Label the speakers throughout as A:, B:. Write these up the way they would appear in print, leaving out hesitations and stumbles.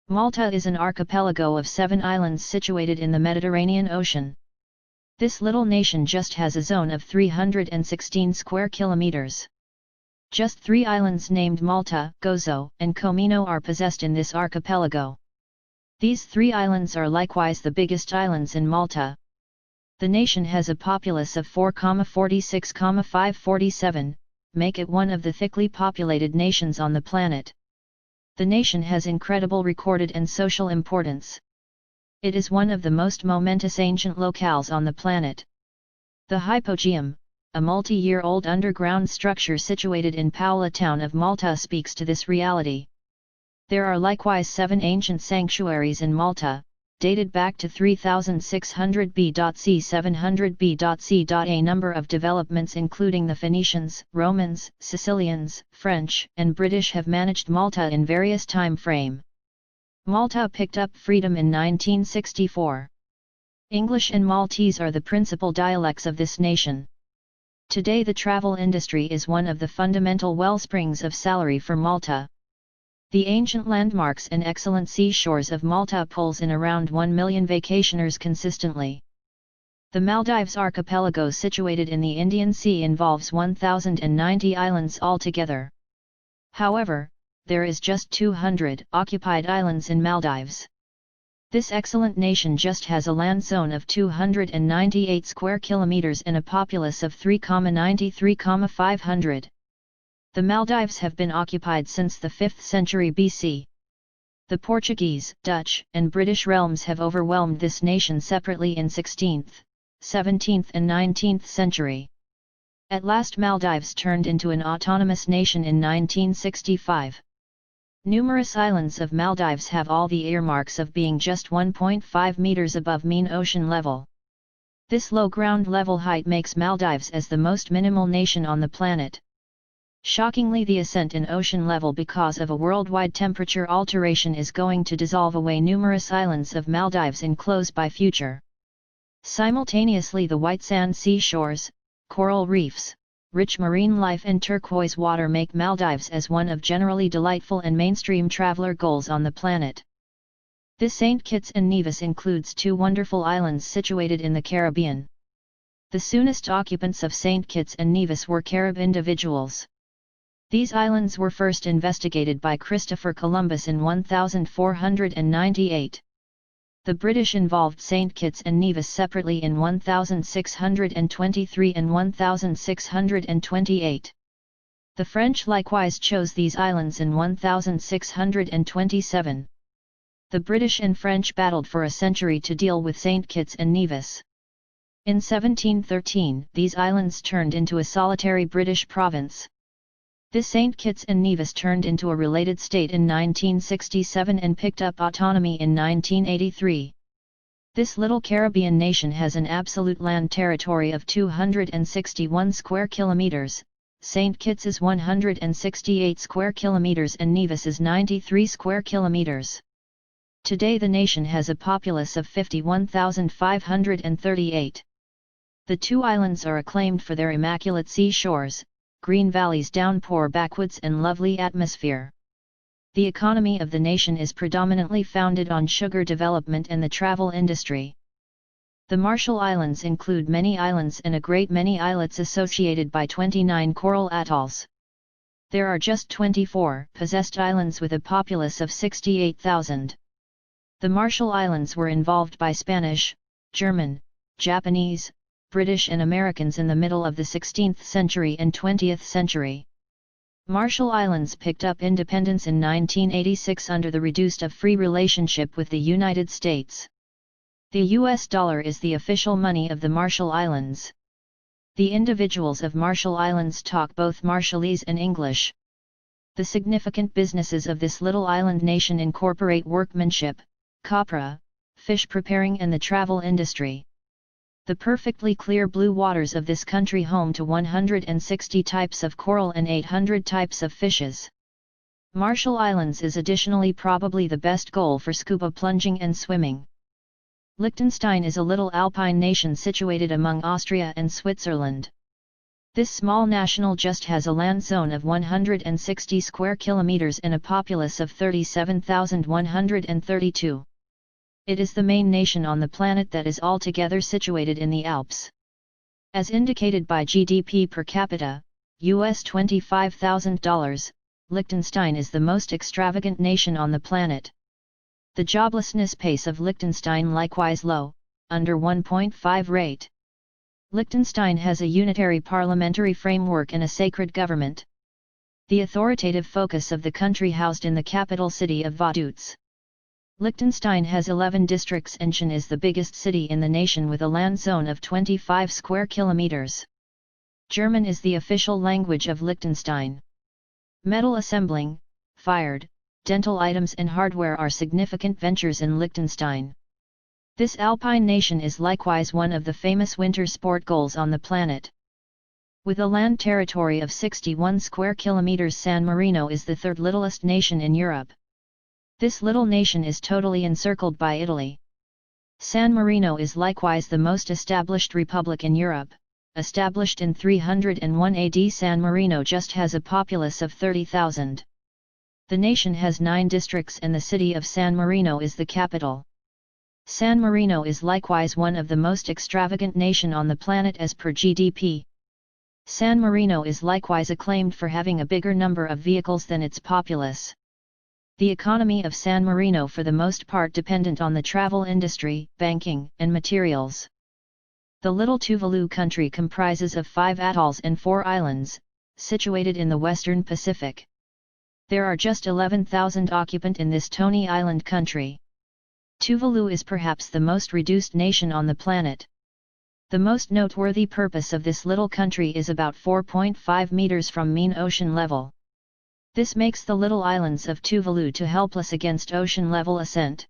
A: Malta is an archipelago of 7 islands situated in the Mediterranean Ocean. This little nation just has a zone of 316 square kilometers. Just 3 islands named Malta, Gozo, and Comino are possessed in this archipelago. These 3 islands are likewise the biggest islands in Malta. The nation has a populace of 4,46,547, make it one of the thickly populated nations on the planet. The nation has incredible recorded and social importance. It is one of the most momentous ancient locales on the planet. The Hypogeum, a multi-year-old underground structure situated in Paola town of Malta, speaks to this reality. There are likewise 7 ancient sanctuaries in Malta, dated back to 3600 BC 700 BC. A number of developments including the Phoenicians, Romans, Sicilians, French, and British have managed Malta in various time frame. Malta picked up freedom in 1964. English and Maltese are the principal dialects of this nation. Today the travel industry is one of the fundamental wellsprings of salary for Malta. The ancient landmarks and excellent seashores of Malta pulls in around 1 million vacationers consistently. The Maldives archipelago situated in the Indian Sea involves 1,090 islands altogether. However, there is just 200 occupied islands in Maldives. This excellent nation just has a land zone of 298 square kilometers and a populace of 3,93,500. The Maldives have been occupied since the 5th century BC. The Portuguese, Dutch, and British realms have overwhelmed this nation separately in 16th, 17th and 19th century. At last Maldives turned into an autonomous nation in 1965. Numerous islands of Maldives have all the earmarks of being just 1.5 meters above mean ocean level. This low ground level height makes Maldives as the most minimal nation on the planet. Shockingly, the ascent in ocean level because of a worldwide temperature alteration is going to dissolve away numerous islands of Maldives in close by future. Simultaneously, the white sand seashores, coral reefs, rich marine life and turquoise water make Maldives as one of generally delightful and mainstream traveler goals on the planet. This St. Kitts and Nevis includes 2 wonderful islands situated in the Caribbean. The soonest occupants of St. Kitts and Nevis were Carib individuals. These islands were first investigated by Christopher Columbus in 1498. The British involved St. Kitts and Nevis separately in 1623 and 1628. The French likewise chose these islands in 1627. The British and French battled for a century to deal with St. Kitts and Nevis. In 1713, these islands turned into a solitary British province. This St. Kitts and Nevis turned into a related state in 1967 and picked up autonomy in 1983. This little Caribbean nation has an absolute land territory of 261 square kilometers. St. Kitts is 168 square kilometers and Nevis is 93 square kilometers. Today the nation has a populace of 51,538. The 2 islands are acclaimed for their immaculate seashores, green valleys, downpour backwoods and lovely atmosphere. The economy of the nation is predominantly founded on sugar development and the travel industry. The Marshall Islands include many islands and a great many islets associated by 29 coral atolls. There are just 24 possessed islands with a populace of 68,000. The Marshall Islands were involved by Spanish, German, Japanese, British and Americans in the middle of the 16th century and 20th century. Marshall Islands picked up independence in 1986 under the reduced of free relationship with the United States. The US dollar is the official money of the Marshall Islands. The individuals of Marshall Islands talk both Marshallese and English. The significant businesses of this little island nation incorporate workmanship, copra, fish preparing and the travel industry. The perfectly clear blue waters of this country home to 160 types of coral and 800 types of fishes. Marshall Islands is additionally probably the best goal for scuba plunging and swimming. Liechtenstein is a little alpine nation situated among Austria and Switzerland. This small national just has a land zone of 160 square kilometers and a populace of 37,132. It is the main nation on the planet that is altogether situated in the Alps. As indicated by GDP per capita, US $25,000, Liechtenstein is the most extravagant nation on the planet. The joblessness pace of Liechtenstein likewise low, under 1.5 rate. Liechtenstein has a unitary parliamentary framework and a sacred government. The authoritative focus of the country housed in the capital city of Vaduz. Liechtenstein has 11 districts and Aachen is the biggest city in the nation with a land zone of 25 square kilometers. German is the official language of Liechtenstein. Metal assembling, fired, dental items and hardware are significant ventures in Liechtenstein. This alpine nation is likewise one of the famous winter sport goals on the planet. With a land territory of 61 square kilometers, San Marino is the third littlest nation in Europe. This little nation is totally encircled by Italy. San Marino is likewise the most established republic in Europe. Established in 301 AD, San Marino just has a populace of 30,000. The nation has 9 districts and the city of San Marino is the capital. San Marino is likewise one of the most extravagant nation on the planet as per GDP. San Marino is likewise acclaimed for having a bigger number of vehicles than its populace. The economy of San Marino for the most part dependent on the travel industry, banking, and materials. The little Tuvalu country comprises of 5 atolls and 4 islands, situated in the western Pacific. There are just 11,000 occupants in this tiny island country. Tuvalu is perhaps the most reduced nation on the planet. The most noteworthy purpose of this little country is about 4.5 meters from mean ocean level. This makes the little islands of Tuvalu too helpless against ocean level ascent.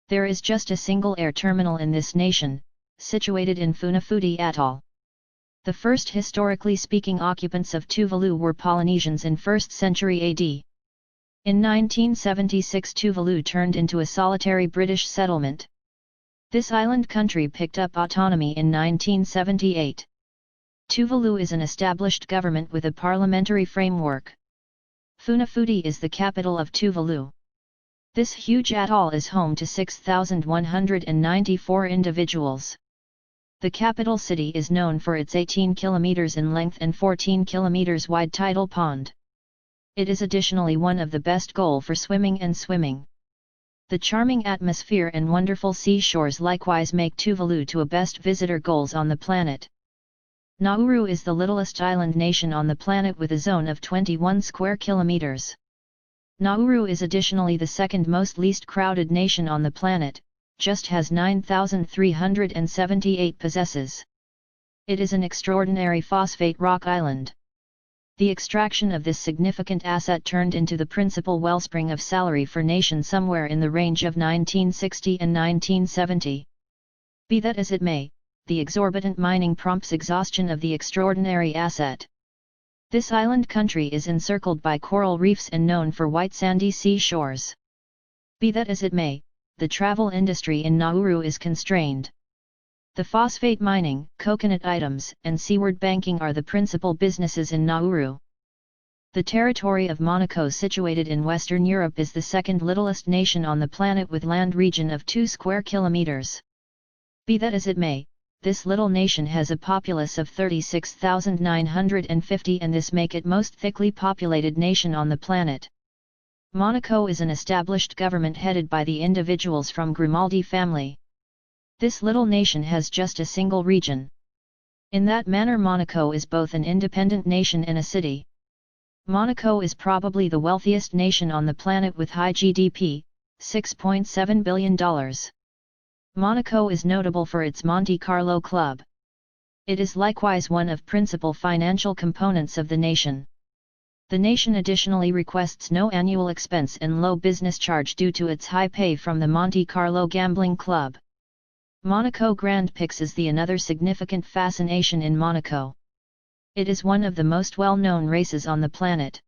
A: There is just a single air terminal in this nation, situated in Funafuti Atoll. The first historically speaking occupants of Tuvalu were Polynesians in 1st century AD. In 1976 Tuvalu turned into a solitary British settlement. This island country picked up autonomy in 1978. Tuvalu is an established government with a parliamentary framework. Funafuti is the capital of Tuvalu. This huge atoll is home to 6,194 individuals. The capital city is known for its 18 kilometers in length and 14 kilometers wide tidal pond. It is additionally one of the best goal for swimming and swimming. The charming atmosphere and wonderful seashores likewise make Tuvalu to a best visitor goals on the planet. Nauru is the littlest island nation on the planet with a zone of 21 square kilometers. Nauru is additionally the second most least crowded nation on the planet, just has 9,378 possesses. It is an extraordinary phosphate rock island. The extraction of this significant asset turned into the principal wellspring of salary for nation somewhere in the range of 1960 and 1970. Be that as it may, the exorbitant mining prompts exhaustion of the extraordinary asset. This island country is encircled by coral reefs and known for white sandy seashores. Be that as it may, the travel industry in Nauru is constrained. The phosphate mining, coconut items, and seaward banking are the principal businesses in Nauru. The territory of Monaco, situated in Western Europe, is the second littlest nation on the planet with land region of 2 square kilometers. Be that as it may, this little nation has a populace of 36,950 and this make it most thickly populated nation on the planet. Monaco is an established government headed by the individuals from Grimaldi family. This little nation has just a single region. In that manner Monaco is both an independent nation and a city. Monaco is probably the wealthiest nation on the planet with high GDP, $6.7 billion. Monaco is notable for its Monte Carlo Club. It is likewise one of principal financial components of the nation. The nation additionally requests no annual expense and low business charge due to its high pay from the Monte Carlo Gambling Club. Monaco Grand Prix is the another significant fascination in Monaco. It is one of the most well-known races on the planet.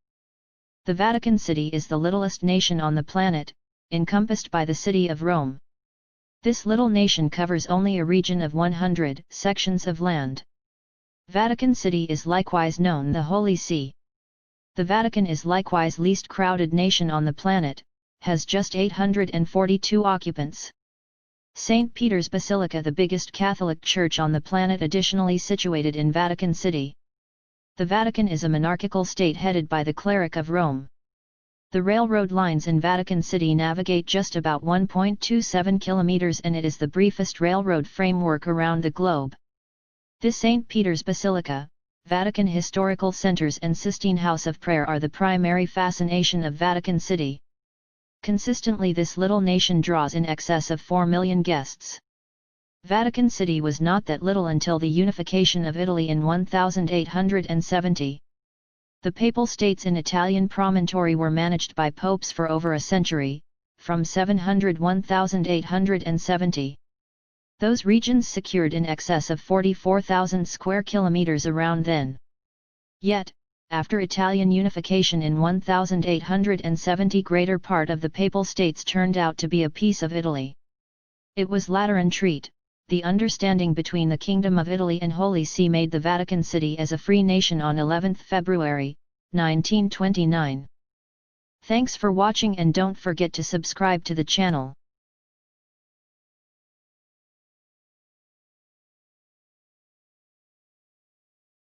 A: The Vatican City is the littlest nation on the planet, encompassed by the city of Rome. This little nation covers only a region of 100 sections of land. Vatican City is likewise known the Holy See. The Vatican is likewise least crowded nation on the planet, has just 842 occupants. St. Peter's Basilica, the biggest Catholic church on the planet, additionally situated in Vatican City. The Vatican is a monarchical state headed by the cleric of Rome. The railroad lines in Vatican City navigate just about 1.27 kilometers, and it is the briefest railroad framework around the globe. This St. Peter's Basilica, Vatican Historical Centers and Sistine House of Prayer are the primary fascination of Vatican City. Consistently, this little nation draws in excess of 4 million guests. Vatican City was not that little until the unification of Italy in 1870. The Papal States in Italian promontory were managed by popes for over a century, from 700–1870. Those regions secured in excess of 44,000 square kilometers around then. Yet, after Italian unification in 1870, greater part of the Papal States turned out to be a piece of Italy. It was Lateran Treaty, the understanding between the Kingdom of Italy and Holy See, made the Vatican City as a free nation on 11 February, 1929. Thanks for watching, and don't forget to subscribe to the channel.